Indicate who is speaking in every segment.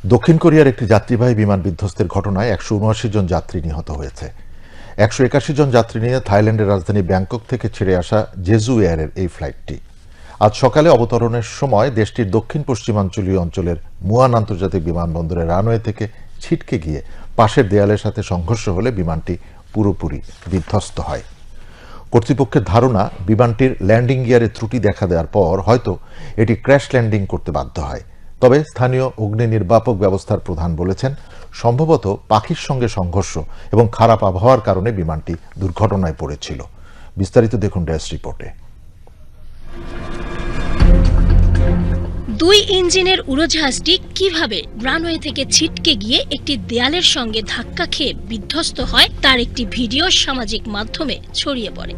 Speaker 1: দক্ষিণ কোরিয়ার একটি যাত্রীবাহী বিমান বিধ্বস্তের ঘটনায় ১৭৯ জন যাত্রী নিহত হয়েছে। ১৮১ জন যাত্রী নিয়ে থাইল্যান্ডের রাজধানী ব্যাংকক থেকে ছেড়ে আসা জেজু এয়ারের এই ফ্লাইটটি আজ সকালে অবতরণের সময় দেশটির দক্ষিণ পশ্চিমাঞ্চলীয় অঞ্চলের মুয়ান আন্তর্জাতিক বিমানবন্দরের রানওয়ে থেকে ছিটকে গিয়ে পাশের দেয়ালের সাথে সংঘর্ষ হলে বিমানটি পুরোপুরি বিধ্বস্ত হয়। কর্তৃপক্ষের ধারণা, বিমানটির ল্যান্ডিং গিয়ারে ত্রুটি দেখা দেওয়ার পর হয়তো এটি ক্র্যাশ ল্যান্ডিং করতে বাধ্য হয়। তবে স্থানীয় অগ্নি নির্বাপক ব্যবস্থার প্রধান বলেছেন, সম্ভবত পাখির সঙ্গে সংঘর্ষ এবং খারাপ আবহাওয়ার কারণে বিমানটি দুর্ঘটনায় পড়েছিল। বিস্তারিত দেখুন ডেস্ক রিপোর্টে।
Speaker 2: ২ ইঞ্জিনের উড়োজাহাজটি কিভাবে রানওয়ে থেকে ছিটকে গিয়ে একটি দেয়ালের সঙ্গে ধাক্কা খেয়ে বিধ্বস্ত হয় তার একটি ভিডিও সামাজিক মাধ্যমে ছড়িয়ে পড়ে।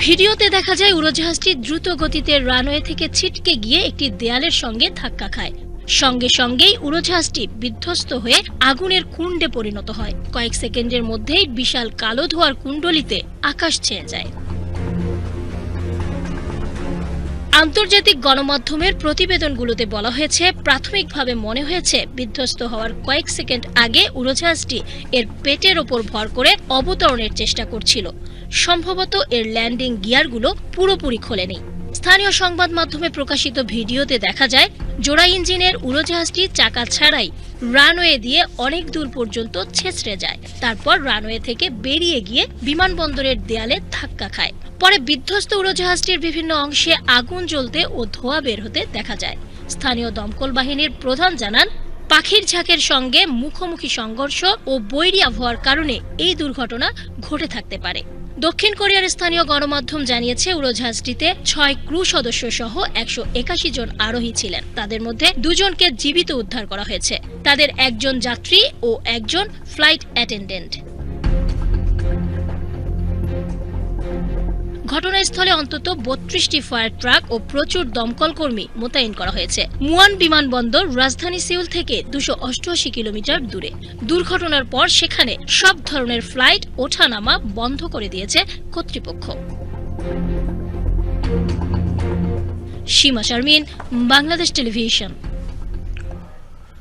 Speaker 2: ভিডিওতে দেখা যায় উড়োজাহাজটি দ্রুত গতিতে রানওয়ে থেকে ছিটকে গিয়ে একটি দেয়ালের সঙ্গে ধাক্কা খায়। সঙ্গে সঙ্গেই উড়োজাহাজটি বিধ্বস্ত হয়ে আগুনের কুণ্ডে পরিণত হয়। কয়েক সেকেন্ডের মধ্যেই বিশাল কালো ধোঁয়ার কুণ্ডলিতে আকাশ ছেয়ে যায়। আন্তর্জাতিক গণমাধ্যমের প্রতিবেদনগুলোতে বলা হয়েছে, প্রাথমিকভাবে মনে হয়েছে বিধ্বস্ত হওয়ার কয়েক সেকেন্ড আগে উড়োজাহাজটি এর পেটের ওপর ভর করে অবতরণের চেষ্টা করছিল। সম্ভবত এর ল্যান্ডিং গিয়ারগুলো পুরোপুরি খোলেনি। স্থানীয় সংবাদ মাধ্যমে প্রকাশিত ভিডিওতে দেখা যায়, জোড়া ইঞ্জিনের উড়োজাহাজটি চাকা ছাড়াই রানওয়ে দিয়ে অনেক দূর পর্যন্ত ছেঁচড়ে যায়। তারপর রানওয়ে থেকে বেরিয়ে গিয়ে বিমানবন্দরের দেয়ালে ধাক্কা খায়। পরে বিধ্বস্ত উড়োজাহাজটির বিভিন্ন অংশে আগুন জ্বলতে ও ধোঁয়া বের হতে দেখা যায়। স্থানীয় দমকল বাহিনীর প্রধান জানান, পাখির ঝাঁকের সঙ্গে মুখোমুখি সংঘর্ষ ও বৈরী আবহাওয়ার কারণে এই দুর্ঘটনা ঘটে থাকতে পারে। দক্ষিণ কোরিয়ার স্থানীয় গণমাধ্যম জানিয়েছে, উড়োজাহাজটিতে ৬ ক্রু সদস্য সহ ১৮১ জন আরোহী ছিলেন। তাদের মধ্যে ২ জনকে জীবিত উদ্ধার করা হয়েছে। তাদের একজন যাত্রী ও একজন ফ্লাইট অ্যাটেন্ডেন্ট। ঘটনাস্থলে অন্তত ৩২টি ফায়ার ট্রাক ও প্রচুর দমকল কর্মী মোতায়েন করা হয়েছে। মুয়ান বিমানবন্দর রাজধানী সিউল থেকে ২৮৮ কিলোমিটার দূরে। দুর্ঘটনার পর সেখানে সব ধরনের ফ্লাইট ওঠানামা বন্ধ করে দিয়েছে কর্তৃপক্ষ। সীমা শারমিন, বাংলাদেশ টেলিভিশন।